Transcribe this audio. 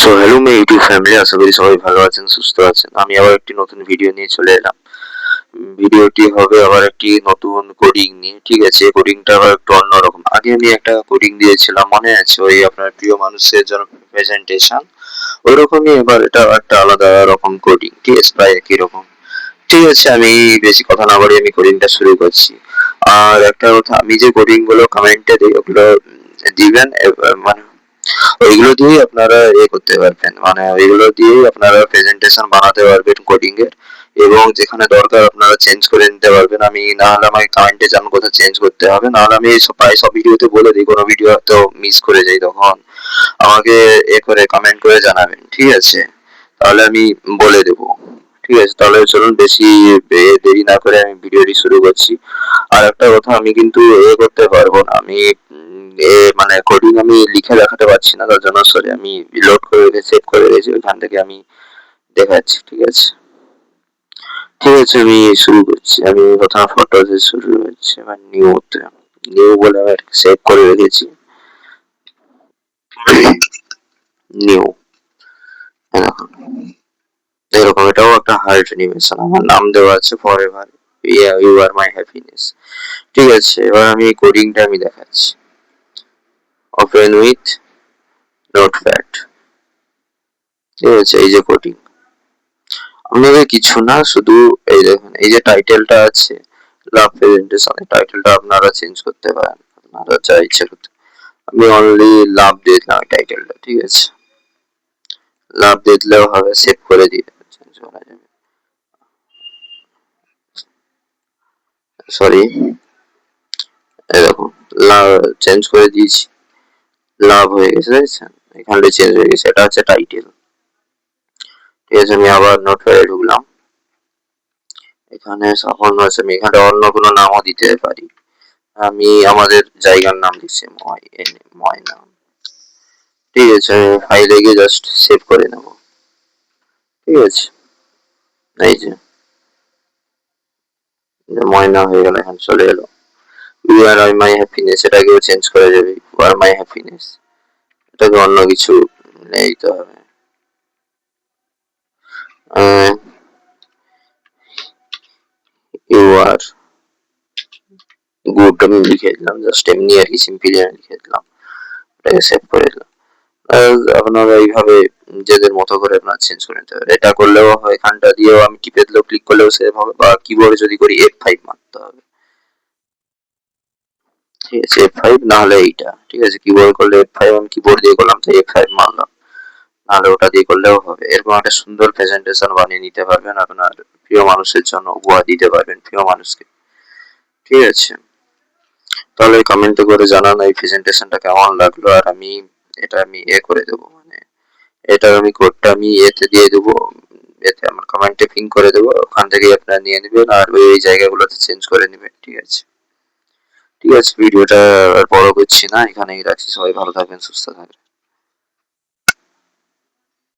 So hello my YouTube family, আশা করি সবাই ভালো আছেন, সুস্থ আছেন। আমি আবার একটি নতুন ভিডিও নিয়ে চলে এলাম। ভিডিওটি হবে আবার একটি নতুন কোডিং নিয়ে। ঠিক আছে, কোডিংটা আবার একটু অন্যরকম। আগে আমি একটা কোডিং দিয়েছিলাম, মনে আছে? ওই আপনার প্রিয় মানুষের জন্য প্রেজেন্টেশন। ওইরকমই এবার এটা একটা আলাদা রকম কোডিং। ঠিক আছে, প্রায় একই রকম। ঠিক আছে, আমি বেশি কথা না বাড়িয়ে আমি কোডিংটা শুরু করছি। আর একটা কথা, আমি যে কোডিং গুলো কমেন্টে দিই ওগুলো দিবেন, মানে ওইগুলো দিয়েই আপনারা করতে পারবেন, মানে ওইগুলো দিয়েই আপনারা প্রেজেন্টেশন বানাতে পারবেন কোডিং এর। এবং যেখানে দরকার আপনারা চেঞ্জ করে নিতে পারবেন। আমি না হলে আমাকে কমেন্টে জানান কোথাও চেঞ্জ করতে হবে, না হলে আমি প্রায় সব ভিডিওতে বলে দিই, কোনো ভিডিও হয়তো মিস করে যাই তখন আমাকে করে কমেন্ট করে জানাবেন। ঠিক আছে, তাহলে আমি বলে দেবো। ঠিক আছে, তাহলে চলুন বেশি দেরি না করে আমি ভিডিওটি শুরু করছি। আর একটা কথা, আমি কিন্তু করতে পারবো না, আমি মানে কোডিং আমি লিখে দেখাতে পারছি না, তার জন্য সরি। আমি লোড করে রেখে সেভ করে রেখেছি, ওইখান থেকে আমি দেখাচ্ছি। ঠিক আছে, ঠিক আছে, আমি শুরু করছি। আমি প্রথমে ফটো দিয়ে শুরু করছি, এবার নিউতে নিউ বলে আমি সেভ করে রেখেছি। নিউ, দেখুন এরকম, এটাও একটা হার্ট অ্যানিমেশন, আমার নাম দেওয়া আছে for ever, you are my happiness. ঠিক আছে, এবার আমি কোডিংটা আমি দেখাচ্ছি। Open with notepad. ঠিক আছে, এই যে কোডিং, আপনাদের কিছু না, শুধু এই দেখুন, এই যে টাইটেলটা আছে লাভ প্রেজেন্টেশন, এই টাইটেলটা আপনারা চেঞ্জ করতে পারেন, আপনারা যা ইচ্ছে করতে। আমি অনলি লাভ দিয়ে দিলাম এই টাইটেলটা। ঠিক আছে, লাভ দিয়ে দিলেও হবে, সেভ করে দিয়ে চেঞ্জ করা যাবে। সরি, এই দেখুন লাভ চেঞ্জ করে দিয়েছি, লাভ হয়ে গেছে, দেখছেন? এখানটা চেঞ্জ হয়ে গেছে, এটা হচ্ছে টাইটেল। ঠিক আছে, আমি আবার নোটপ্যাডে ঢুকলাম। এখানে অন্য আছে, আমি এখানে অন্য কোনো নামও দিতে পারি। আমি আমাদের জায়গার নাম দিচ্ছি ময়না। ঠিক আছে, আমি ফাইলে গিয়ে জাস্ট সেভ করে নেব। ঠিক আছে, এই যে ময়না হয়ে গেল, এখন চলে এলো। ইউ আর মাই হ্যাপিনেস, এটাকেও চেঞ্জ করে যাবে, ইউ আর মাই হ্যাপিনেস। এটাকে অন্য কিছু নিতে হবে। ইউ আর গুড আমি লিখে দিলাম, জাস্ট এমনি আর কি, সিম্পলি আমি লিখে দিলাম, এটাকে সেভ করে দিলাম। আপনারা এইভাবে নিজেদের মতো করে আপনারা চেঞ্জ করে নিতে পারেন। এটা করলেও হয়, এখানটা দিয়েও আমি টিপে দিলেও ক্লিক করলেও সেভ হবে, বা কিবোর্ডে যদি করি F5 মারতে হবে। ঠিক আছে, F5 না হলে এইটা। ঠিক আছে, কিবোর্ড করলে F5, আমি কিবোর্ড দিয়ে করলাম তো F5 মারলাম, নাহলে ওটা দিয়ে করলেও হবে। এরকম একটা সুন্দর প্রেজেন্টেশন বানিয়ে নিতে পারবেন, আপনার প্রিয় মানুষের জন্য উপহার দিতে পারবেন, প্রিয় মানুষকে। ঠিক আছে, তাহলে কমেন্টে করে জানান এই প্রেজেন্টেশনটা কেমন লাগলো। আর আমি এটা আমি করে দেবো, মানে এটার আমি কোডটা আমি এতে দিয়ে দেবো, এতে আমার কমেন্টে পিন করে দেবো, ওখান থেকেই আপনারা নিয়ে নেবেন আর ওই জায়গাগুলোতে চেঞ্জ করে নেবেন। ঠিক আছে, ঠিক আছে, ভিডিওটা আর বড় করছি না, এখানেই রাখছি। সবাই ভালো থাকবেন, সুস্থ থাকবেন।